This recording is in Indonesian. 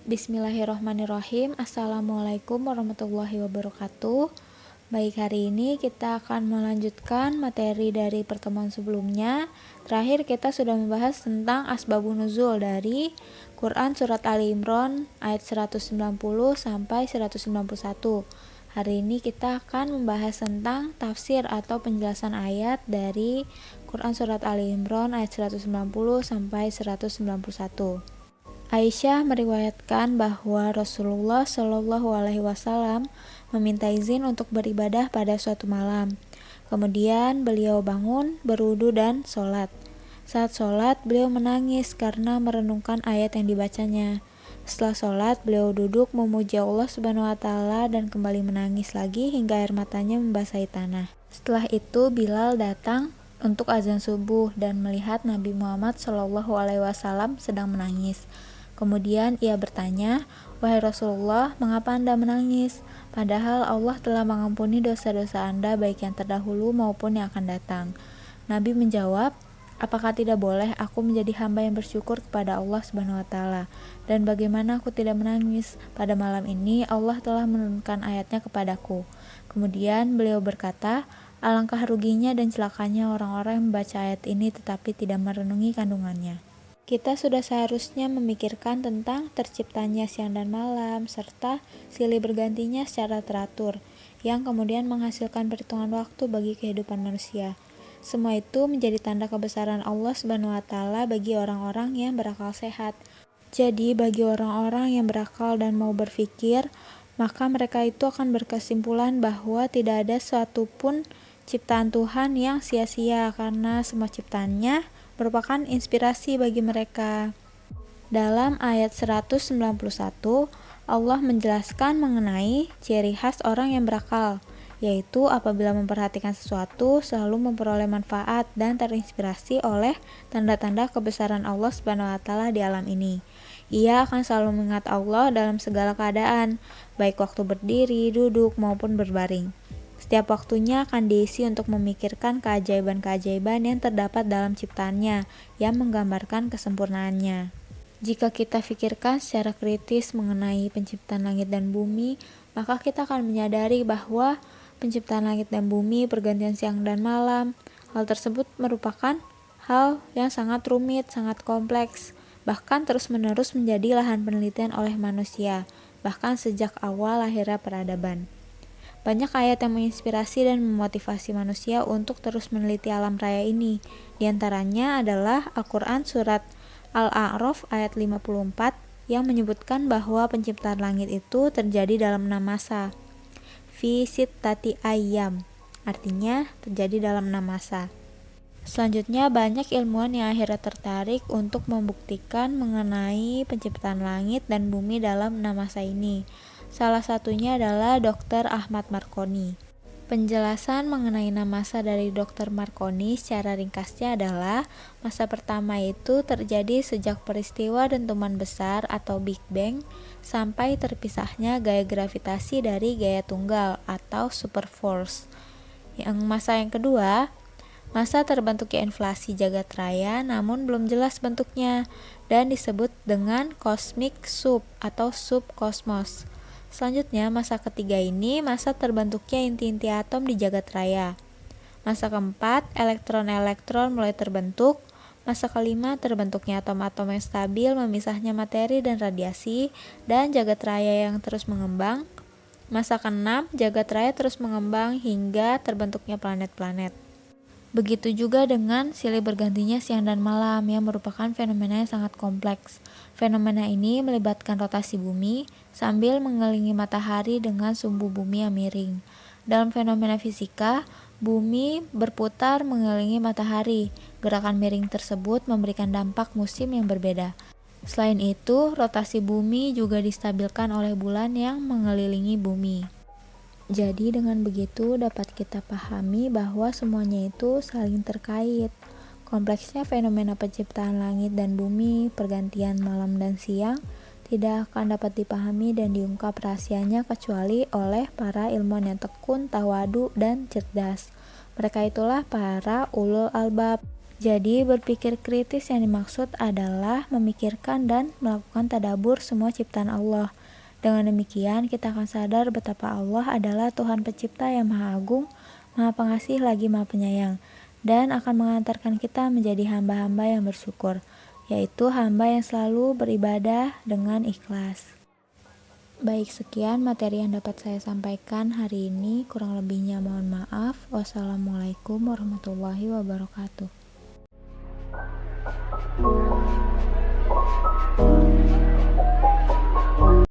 Bismillahirrahmanirrahim. Assalamualaikum warahmatullahi wabarakatuh. Baik, hari ini kita akan melanjutkan materi dari pertemuan sebelumnya. Terakhir kita sudah membahas tentang asbabun nuzul dari Quran surat Ali Imran ayat 190 sampai 191. Hari ini kita akan membahas tentang tafsir atau penjelasan ayat dari Quran surat Ali Imran ayat 190 sampai 191. Aisyah meriwayatkan bahwa Rasulullah Shallallahu Alaihi Wasallam meminta izin untuk beribadah pada suatu malam. Kemudian beliau bangun, berwudu dan sholat. Saat sholat, beliau menangis karena merenungkan ayat yang dibacanya. Setelah sholat, beliau duduk memuji Allah Subhanahu Wa Taala dan kembali menangis lagi hingga air matanya membasahi tanah. Setelah itu, Bilal datang untuk azan subuh dan melihat Nabi Muhammad Shallallahu Alaihi Wasallam sedang menangis. Kemudian ia bertanya, "Wahai Rasulullah, mengapa Anda menangis? Padahal Allah telah mengampuni dosa-dosa Anda baik yang terdahulu maupun yang akan datang." Nabi menjawab, "Apakah tidak boleh aku menjadi hamba yang bersyukur kepada Allah Subhanahu wa taala? Dan bagaimana aku tidak menangis? Pada malam ini Allah telah menurunkan ayatnya kepadaku." Kemudian beliau berkata, "Alangkah ruginya dan celakanya orang-orang yang membaca ayat ini tetapi tidak merenungi kandungannya." Kita sudah seharusnya memikirkan tentang terciptanya siang dan malam, serta silih bergantinya secara teratur, yang kemudian menghasilkan perhitungan waktu bagi kehidupan manusia. Semua itu menjadi tanda kebesaran Allah Subhanahu wa Ta'ala bagi orang-orang yang berakal sehat. Jadi, bagi orang-orang yang berakal dan mau berpikir, maka mereka itu akan berkesimpulan bahwa tidak ada suatu pun ciptaan Tuhan yang sia-sia karena semua ciptaannya merupakan inspirasi bagi mereka. Dalam ayat 191, Allah menjelaskan mengenai ciri khas orang yang berakal, yaitu apabila memperhatikan sesuatu selalu memperoleh manfaat dan terinspirasi oleh tanda-tanda kebesaran Allah Subhanahu wa taala di alam ini. Ia akan selalu mengingat Allah dalam segala keadaan, baik waktu berdiri, duduk, maupun berbaring. Setiap waktunya akan diisi untuk memikirkan keajaiban-keajaiban yang terdapat dalam ciptaannya yang menggambarkan kesempurnaannya. Jika kita pikirkan secara kritis mengenai penciptaan langit dan bumi, maka kita akan menyadari bahwa penciptaan langit dan bumi, pergantian siang dan malam, hal tersebut merupakan hal yang sangat rumit, sangat kompleks, bahkan terus-menerus menjadi lahan penelitian oleh manusia, bahkan sejak awal lahirnya peradaban. Banyak ayat yang menginspirasi dan memotivasi manusia untuk terus meneliti alam raya ini. Di antaranya adalah Al-Quran surat Al-A'raf ayat 54 yang menyebutkan bahwa penciptaan langit itu terjadi dalam 6 masa. Fi sittati ayyam, artinya terjadi dalam 6 masa. Selanjutnya, banyak ilmuwan yang akhirnya tertarik untuk membuktikan mengenai penciptaan langit dan bumi dalam 6 masa ini. Salah satunya adalah Dr. Ahmad Marconi. Penjelasan mengenai 6 masa dari Dr. Marconi secara ringkasnya adalah masa pertama itu terjadi sejak peristiwa dentuman besar atau Big Bang sampai terpisahnya gaya gravitasi dari gaya tunggal atau superforce. Yang masa yang kedua, masa terbentuknya inflasi jagat raya namun belum jelas bentuknya dan disebut dengan cosmic soup atau subkosmos. Selanjutnya, masa ketiga ini masa terbentuknya inti-inti atom di jagat raya. Masa keempat, elektron-elektron mulai terbentuk. Masa kelima, terbentuknya atom-atom yang stabil, memisahnya materi dan radiasi, dan jagat raya yang terus mengembang. Masa keenam, jagat raya terus mengembang hingga terbentuknya planet-planet. Begitu juga dengan silih bergantinya siang dan malam yang merupakan fenomena yang sangat kompleks. Fenomena ini melibatkan rotasi bumi sambil mengelilingi matahari dengan sumbu bumi yang miring. Dalam fenomena fisika, bumi berputar mengelilingi matahari. Gerakan miring tersebut memberikan dampak musim yang berbeda. Selain itu, rotasi bumi juga distabilkan oleh bulan yang mengelilingi bumi. Jadi dengan begitu dapat kita pahami bahwa semuanya itu saling terkait. Kompleksnya fenomena penciptaan langit dan bumi, pergantian malam dan siang, tidak akan dapat dipahami dan diungkap rahasianya kecuali oleh para ilmuwan yang tekun, tawadu, dan cerdas. Mereka itulah para ulul albab. Jadi, berpikir kritis yang dimaksud adalah memikirkan dan melakukan tadabbur semua ciptaan Allah. Dengan demikian, kita akan sadar betapa Allah adalah Tuhan Pencipta yang Maha Agung, Maha Pengasih lagi Maha Penyayang, dan akan mengantarkan kita menjadi hamba-hamba yang bersyukur, yaitu hamba yang selalu beribadah dengan ikhlas. Baik, sekian materi yang dapat saya sampaikan hari ini. Kurang lebihnya mohon maaf. Wassalamualaikum warahmatullahi wabarakatuh.